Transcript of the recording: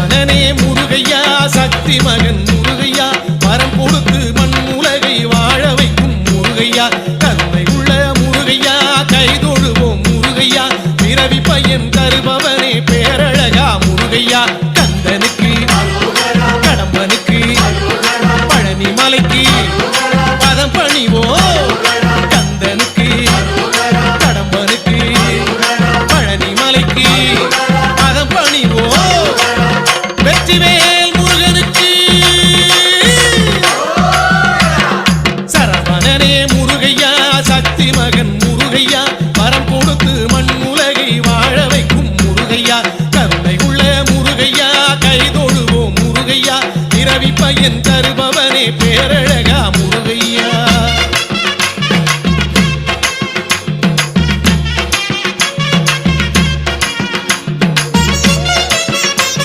சரவணனே முருகையா சக்தி மகன் முருகையா வரம் கொடுத்து மண் உலகை வாழ வைக்கும் முருகையா கருணை உள்ள முருகையா கைதொழுவோம் முருகையா பிறவி பையன் தருபவனே பேரழகா முருகையா கந்தனுக்கு கடம்பனுக்கு பழனி மலைக்கு பதம் பணிவோம் கந்தனுக்கு கடம்பனுக்கு பழனி மலைக்கு பதம் பணிவோம் வெற்றிவேல் முருகனுக்கு சரவணனே முருகையா சக்தி மகன் முருகையா வரம் கொடுத்து மண் உலகை வாழ வைக்கும் முருகையா கருணை உள்ள முருகையா கைதொழுவோம் முருகையா பிறவி பையன் தரு